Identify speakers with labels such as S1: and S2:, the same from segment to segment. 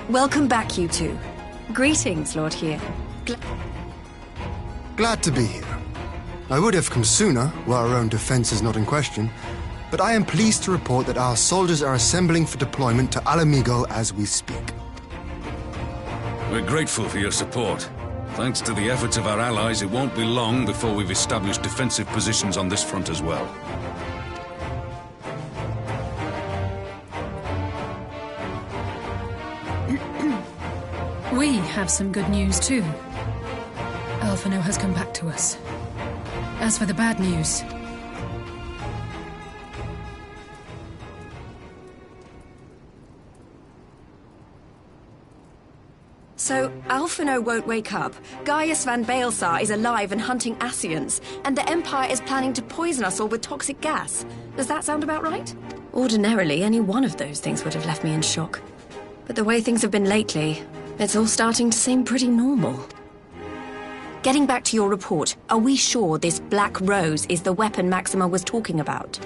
S1: Welcome back, you two. Greetings, Lord Here.
S2: Glad to be here. I would have come sooner, while our own defense is not in question, but I am pleased to report that our soldiers are assembling for deployment to Alamigo as we speak.
S3: We're grateful for your support. Thanks to the efforts of our allies, it won't be long before we've established defensive positions on this front as well.
S4: We have some good news too. Alphino has come back to us. As for the bad news...
S1: So, Alphino won't wake up, Gaius van Baelsar is alive and hunting Ascians, and the Empire is planning to poison us all with toxic gas. Does that sound about right? Ordinarily, any one of those things would have left me in shock. But the way things have been lately, it's all starting to seem pretty normal. Getting back to your report, are we sure this Black Rose is the weapon Maxima was talking about?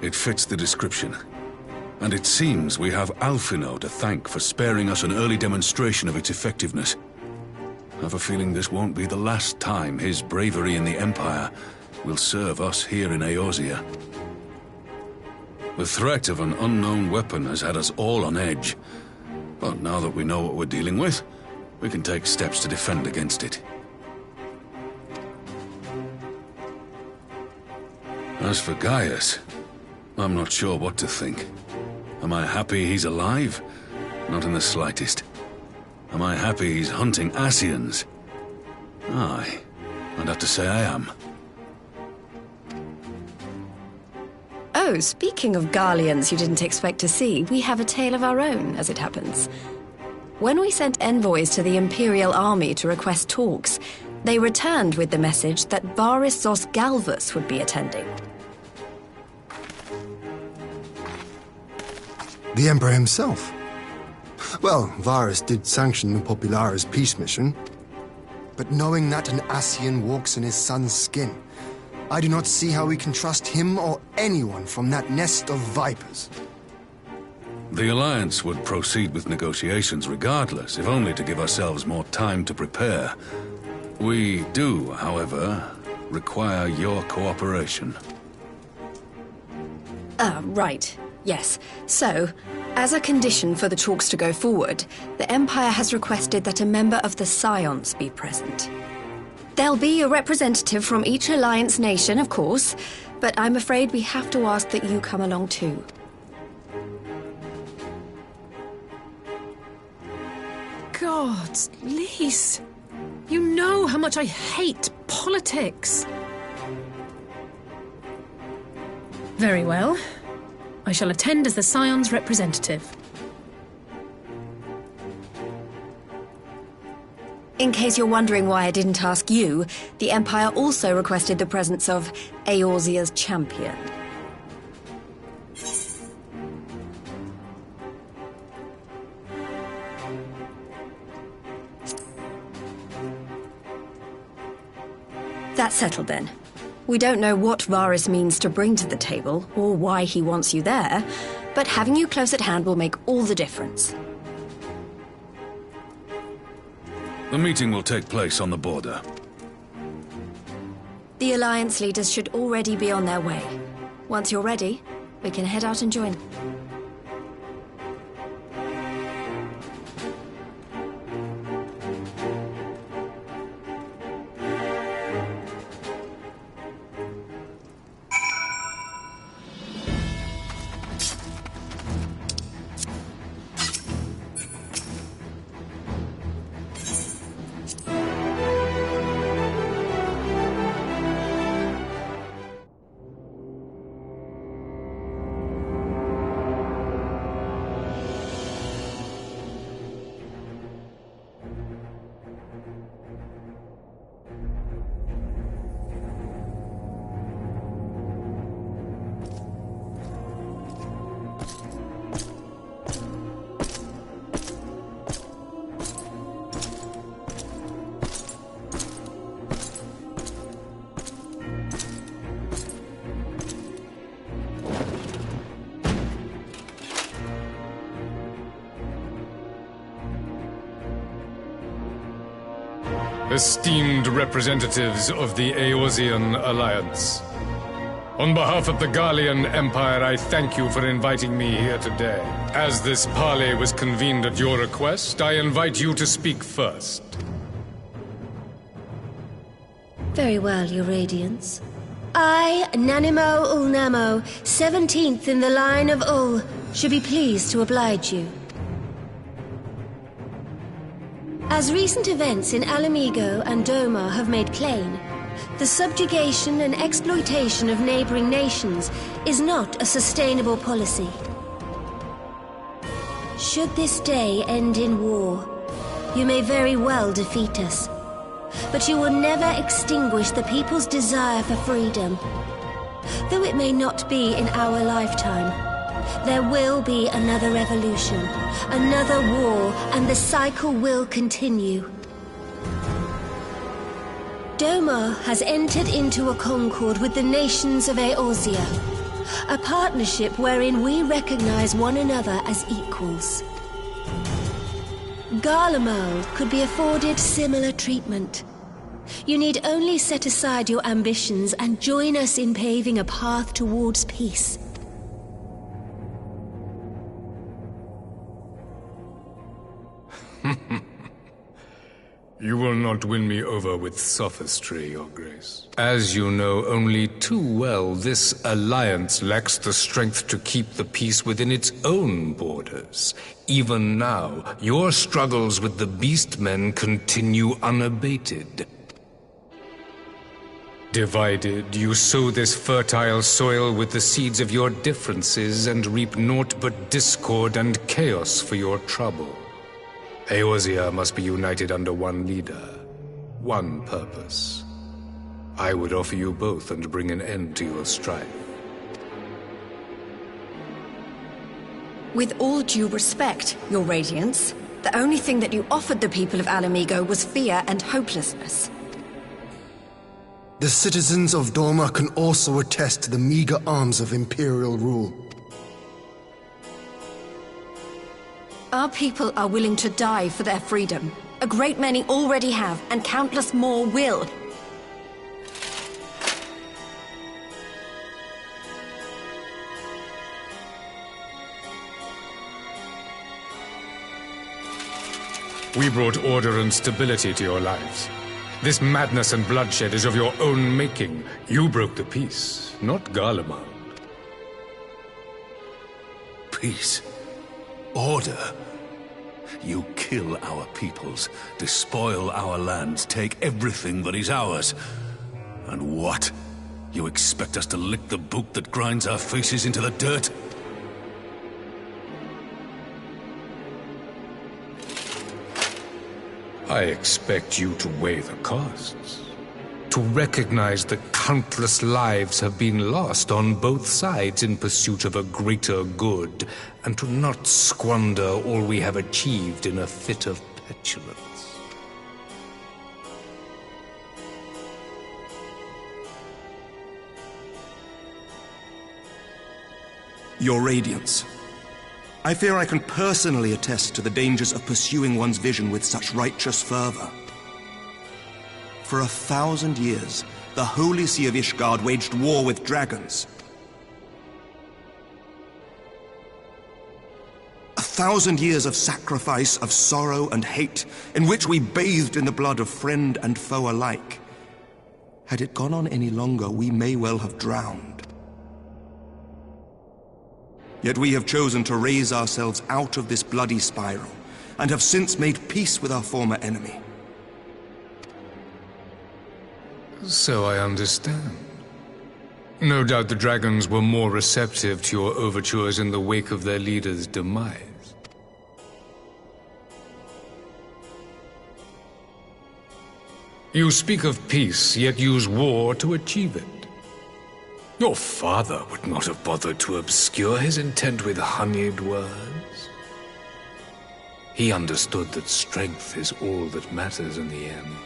S3: It fits the description. And it seems we have Alphino to thank for sparing us an early demonstration of its effectiveness. I have a feeling this won't be the last time his bravery in the Empire will serve us here in Eorzea. The threat of an unknown weapon has had us all on edge. But now that we know what we're dealing with, we can take steps to defend against it. As for Gaius, I'm not sure what to think. Am I happy he's alive? Not in the slightest. Am I happy he's hunting Ascians? Aye, I'd have to say I am.
S1: Oh, speaking of Garleans you didn't expect to see, we have a tale of our own, as it happens. When we sent envoys to the Imperial Army to request talks, they returned with the message that Varys Zos Galvus would be attending.
S2: The Emperor himself. Well, Varys did sanction the Popularis peace mission. But knowing that an Ascian walks in his son's skin, I do not see how we can trust him or anyone from that nest of vipers.
S3: The Alliance would proceed with negotiations regardless, if only to give ourselves more time to prepare. We do, however, require your cooperation.
S1: Right. Yes. So, as a condition for the talks to go forward, the Empire has requested that a member of the Scions be present. There'll be a representative from each Alliance nation, of course, but I'm afraid we have to ask that you come along too.
S4: God, Lise, you know how much I hate politics. Very well. I shall attend as the Scion's representative.
S1: In case you're wondering why I didn't ask you, the Empire also requested the presence of Eorzea's champion. That's settled then. We don't know what Varys means to bring to the table, or why he wants you there, but having you close at hand will make all the difference.
S3: The meeting will take place on the border.
S1: The Alliance leaders should already be on their way. Once you're ready, we can head out and join.
S5: esteemed representatives of the Eorzean Alliance. On behalf of the Gallian Empire, I thank you for inviting me here today. As this parley was convened at your request, I invite you to speak first.
S6: Very well, Your Radiance. I, Nanimo Ulnamo, 17th in the line of Ul, should be pleased to oblige you. As recent events in Alamigo and Doma have made plain, the subjugation and exploitation of neighboring nations is not a sustainable policy. Should this day end in war, you may very well defeat us. But you will never extinguish the people's desire for freedom. Though it may not be in our lifetime, there will be another revolution, another war, and the cycle will continue. Doma has entered into a concord with the nations of Eorzea, a partnership wherein we recognize one another as equals. Garlemald could be afforded similar treatment. You need only set aside your ambitions and join us in paving a path towards peace.
S5: You will not win me over with sophistry, Your Grace. As you know only too well, this alliance lacks the strength to keep the peace within its own borders. Even now, your struggles with the Beastmen continue unabated. Divided, you sow this fertile soil with the seeds of your differences and reap naught but discord and chaos for your trouble. Eorzea must be united under one leader, one purpose. I would offer you both and bring an end to your strife.
S1: With all due respect, Your Radiance, the only thing that you offered the people of Alamigo was fear and hopelessness.
S2: The citizens of Doma can also attest to the meager arms of Imperial rule.
S1: Our people are willing to die for their freedom. A great many already have, and countless more will.
S5: We brought order and stability to your lives. This madness and bloodshed is of your own making. You broke the peace, not Garlemald.
S3: Peace. Order. You kill our peoples, despoil our lands, take everything that is ours. And what? You expect us to lick the boot that grinds our faces into the dirt?
S5: I expect you to weigh the costs. To recognize that countless lives have been lost on both sides in pursuit of a greater good, and to not squander all we have achieved in a fit of petulance.
S7: Your Radiance, I fear I can personally attest to the dangers of pursuing one's vision with such righteous fervor. For 1,000 years, the Holy See of Ishgard waged war with dragons. 1,000 years of sacrifice, of sorrow and hate, in which we bathed in the blood of friend and foe alike. Had it gone on any longer, we may well have drowned. Yet we have chosen to raise ourselves out of this bloody spiral, and have since made peace with our former enemy.
S5: So I understand. No doubt the dragons were more receptive to your overtures in the wake of their leader's demise. You speak of peace, yet use war to achieve it. Your father would not have bothered to obscure his intent with honeyed words. He understood that strength is all that matters in the end.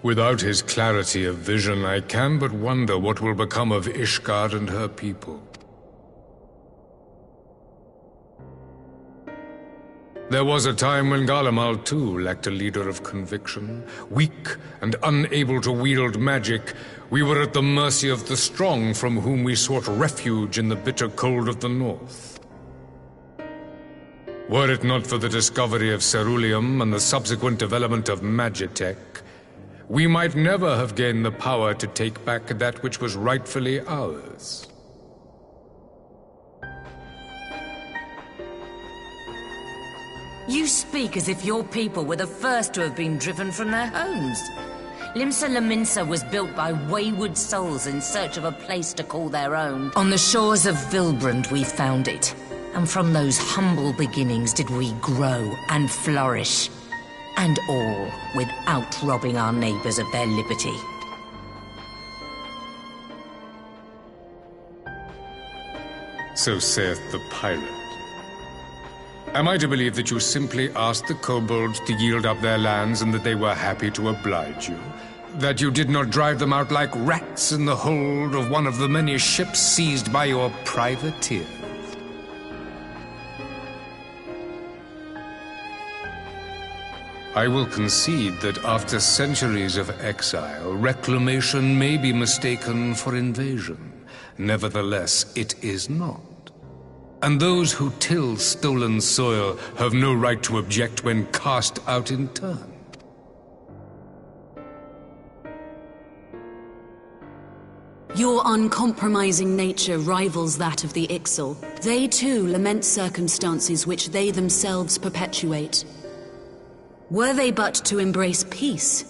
S5: Without his clarity of vision, I can but wonder what will become of Ishgard and her people. There was a time when Garlemald too lacked a leader of conviction. Weak and unable to wield magic, we were at the mercy of the strong from whom we sought refuge in the bitter cold of the north. Were it not for the discovery of ceruleum and the subsequent development of Magitech, we might never have gained the power to take back that which was rightfully ours.
S8: You speak as if your people were the first to have been driven from their homes. Limsa Lominsa was built by wayward souls in search of a place to call their own. On the shores of Vilbrand we found it. And from those humble beginnings did we grow and flourish. And all without robbing our neighbors of their liberty.
S5: So saith the pirate. Am I to believe that you simply asked the kobolds to yield up their lands and that they were happy to oblige you? That you did not drive them out like rats in the hold of one of the many ships seized by your privateers? I will concede that after centuries of exile, reclamation may be mistaken for invasion. Nevertheless, it is not. And those who till stolen soil have no right to object when cast out in turn.
S9: Your uncompromising nature rivals that of the XIII. They too lament circumstances which they themselves perpetuate. Were they but to embrace peace,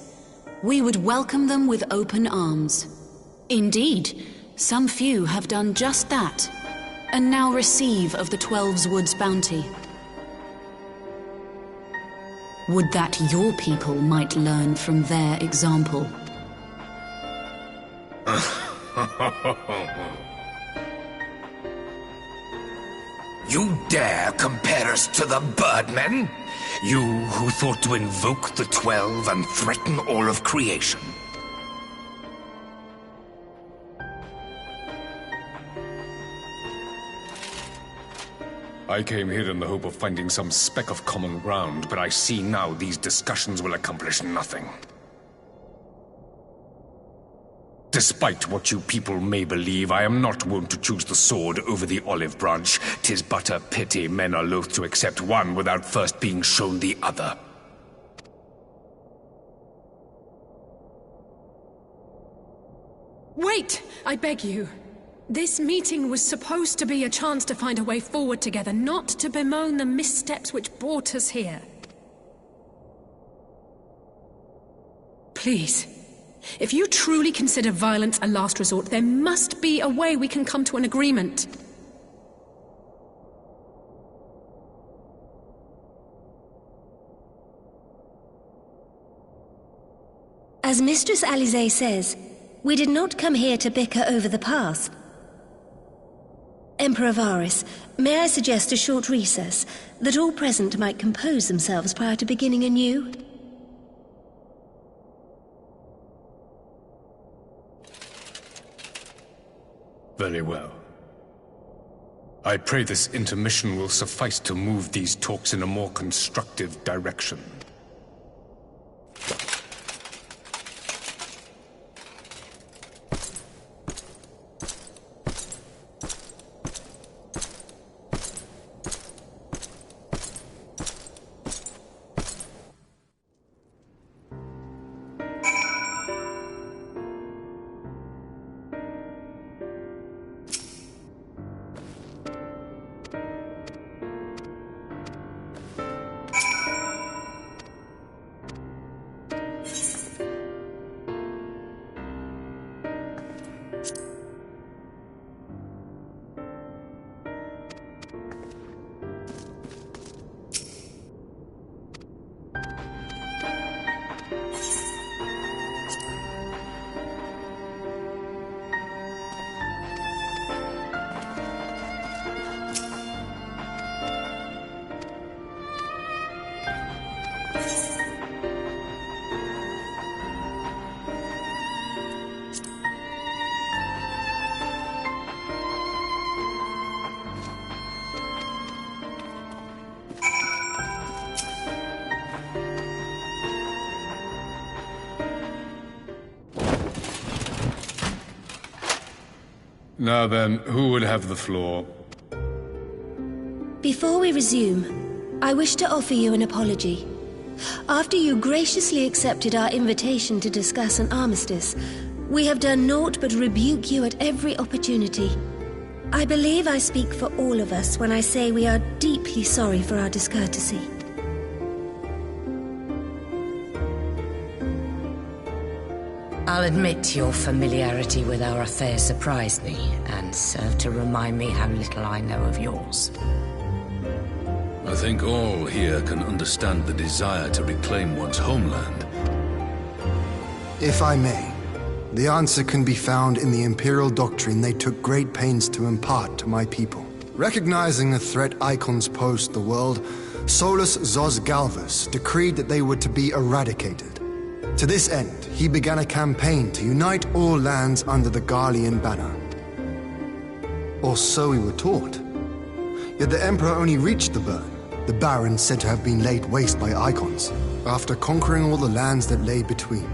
S9: we would welcome them with open arms. Indeed, some few have done just that, and now receive of the 12's Wood's bounty. Would that your people might learn from their example.
S10: You dare compare us to the Birdmen? You who thought to invoke the 12 and threaten all of creation?
S5: I came here in the hope of finding some speck of common ground, but I see now these discussions will accomplish nothing. Despite what you people may believe, I am not wont to choose the sword over the olive branch. 'Tis but a pity men are loath to accept one without first being shown the other.
S4: Wait! I beg you. This meeting was supposed to be a chance to find a way forward together, not to bemoan the missteps which brought us here. Please. If you truly consider violence a last resort, there must be a way we can come to an agreement.
S6: As Mistress Alisaie says, we did not come here to bicker over the past. Emperor Varys, may I suggest a short recess, that all present might compose themselves prior to beginning anew?
S5: Very well. I pray this intermission will suffice to move these talks in a more constructive direction. Now then, who would have the floor?
S6: Before we resume, I wish to offer you an apology. After you graciously accepted our invitation to discuss an armistice, we have done naught but rebuke you at every opportunity. I believe I speak for all of us when I say we are deeply sorry for our discourtesy.
S8: I'll admit your familiarity with our affair surprised me, and served to remind me how little I know of yours.
S3: I think all here can understand the desire to reclaim one's homeland.
S2: If I may, the answer can be found in the Imperial doctrine they took great pains to impart to my people. Recognizing the threat icons pose to the world, Solus Zos Galvus decreed that they were to be eradicated. To this end, he began a campaign to unite all lands under the Garlean banner. Or so we were taught. Yet the Emperor only reached the burn, the Barrens said to have been laid waste by icons, after conquering all the lands that lay between.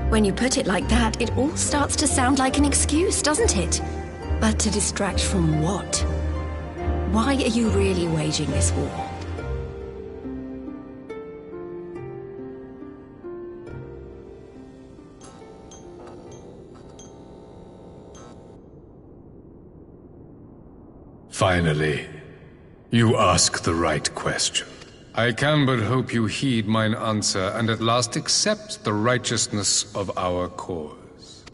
S1: When you put it like that, it all starts to sound like an excuse, doesn't it? But to distract from what? Why are you really waging this war?
S5: Finally, you ask the right question. I can but hope you heed mine answer and at last accept the righteousness of our cause.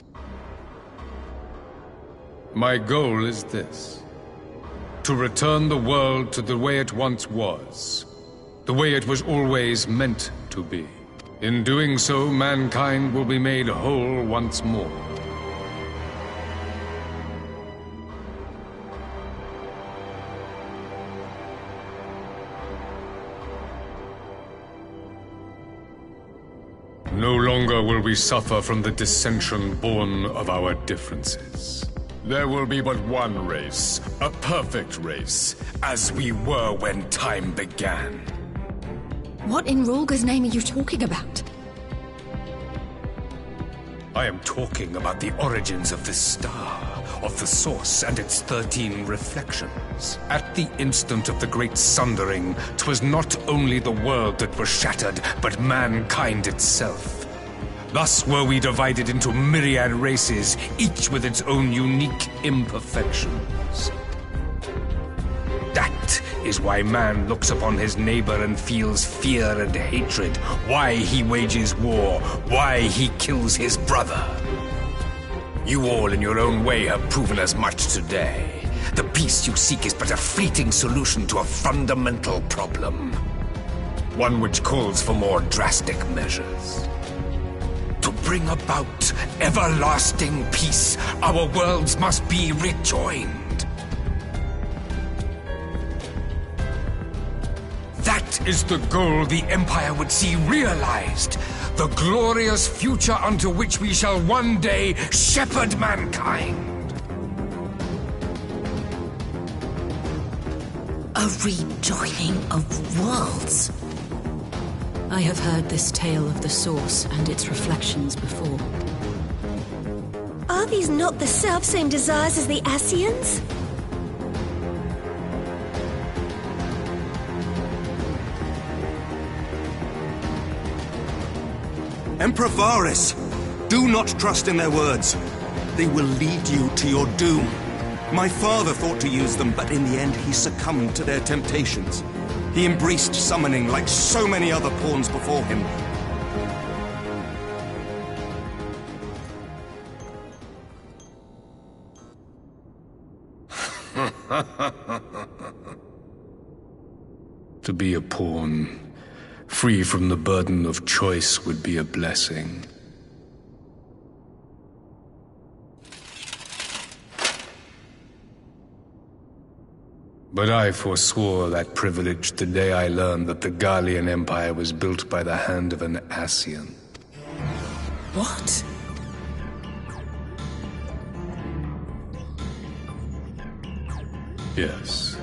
S5: My goal is this: to return the world to the way it once was, the way it was always meant to be. In doing so, mankind will be made whole once more. No longer will we suffer from the dissension born of our differences. There will be but one race, a perfect race, as we were when time began.
S1: What in Rulga's name are you talking about?
S10: I am talking about the origins of this star, of the source and its 13 reflections.
S5: At the instant of the great sundering, 'twas not only the world that was shattered, but mankind itself. Thus were we divided into myriad races, each with its own unique imperfections. That is why man looks upon his neighbor and feels fear and hatred, why he wages war, why he kills his brother. You all in your own way have proven as much today. The peace you seek is but a fleeting solution to a fundamental problem. One which calls for more drastic measures. To bring about everlasting peace, our worlds must be rejoined. That is the goal the Empire would see realized. The glorious future unto which we shall one day shepherd mankind.
S9: A rejoining of worlds. I have heard this tale of the Source and its reflections before.
S6: Are these not the self-same desires as the Ascians?
S7: Emperor Varys! Do not trust in their words. They will lead you to your doom. My father thought to use them, but in the end he succumbed to their temptations. He embraced summoning like so many other pawns before him.
S5: To be a pawn, free from the burden of choice, would be a blessing. But I forswore that privilege the day I learned that the Garlean Empire was built by the hand of an Ascian.
S9: What?
S5: Yes.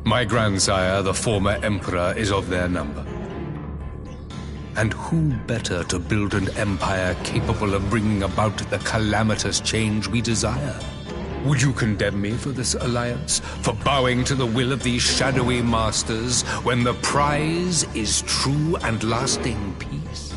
S5: My grandsire, the former Emperor, is of their number. And who better to build an empire capable of bringing about the calamitous change we desire? Would you condemn me for this alliance? For bowing to the will of these shadowy masters, when the prize is true and lasting peace?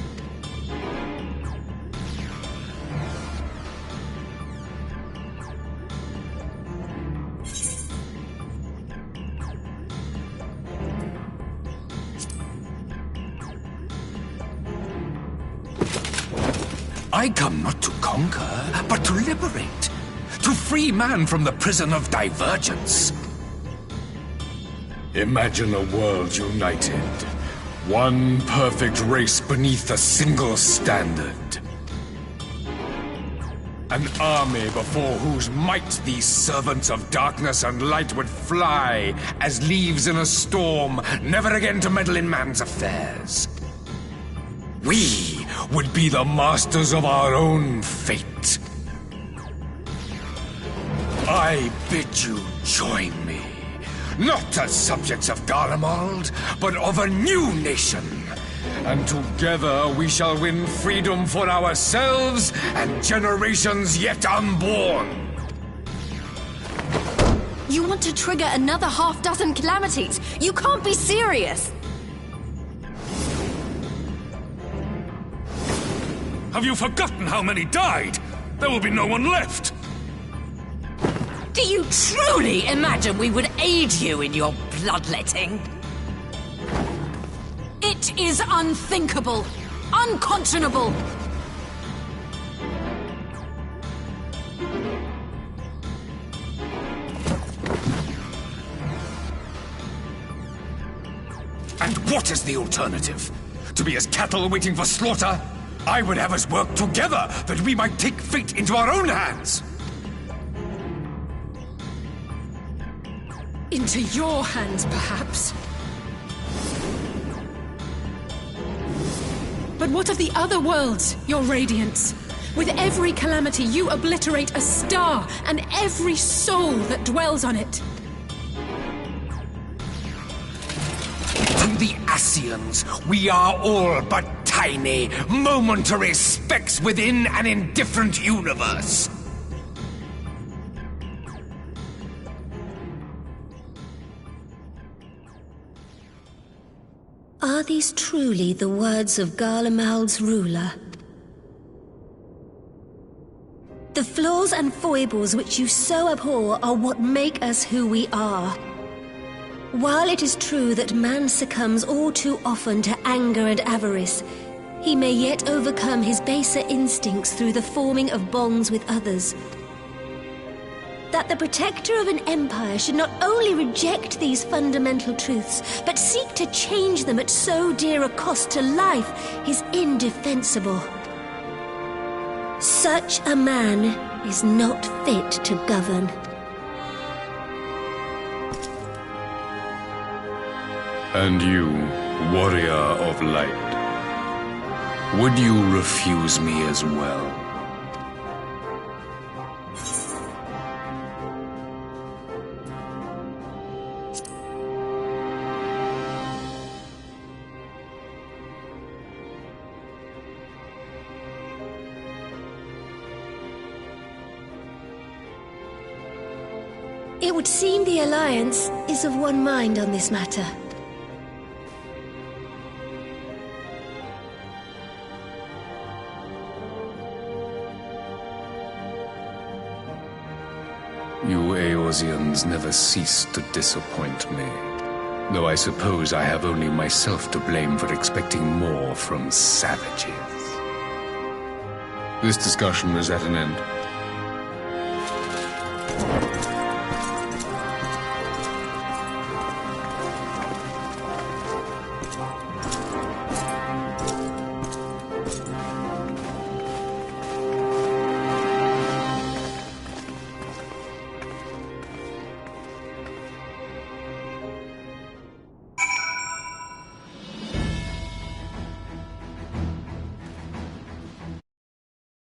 S10: I come not to conquer, but to liberate. To free man from the prison of divergence.
S5: Imagine a world united. One perfect race beneath a single standard. An army before whose might these servants of darkness and light would fly as leaves in a storm, never again to meddle in man's affairs. We would be the masters of our own fate. I bid you join me, not as subjects of Garlemald, but of a new nation. And together we shall win freedom for ourselves and generations yet unborn.
S1: You want to trigger another half-dozen calamities? You can't be serious!
S3: Have you forgotten how many died? There will be no one left.
S8: Do you truly imagine we would aid you in your bloodletting?
S9: It is unthinkable, unconscionable.
S10: And what is the alternative? To be as cattle waiting for slaughter? I would have us work together that we might take fate into our own hands.
S4: Into your hands, perhaps. But what of the other worlds, your radiance? With every calamity, you obliterate a star and every soul that dwells on it.
S10: To the Ascians, we are all but tiny, momentary specks within an indifferent universe.
S6: Are these truly the words of Garlemald's ruler? The flaws and foibles which you so abhor are what make us who we are. While it is true that man succumbs all too often to anger and avarice, he may yet overcome his baser instincts through the forming of bonds with others. That the protector of an empire should not only reject these fundamental truths, but seek to change them at so dear a cost to life is indefensible. Such a man is not fit to govern.
S5: And you, warrior of light, would you refuse me as well?
S6: It would seem the Alliance is of one mind on this matter.
S5: You Eorzeans never cease to disappoint me. Though I suppose I have only myself to blame for expecting more from savages. This discussion is at an end.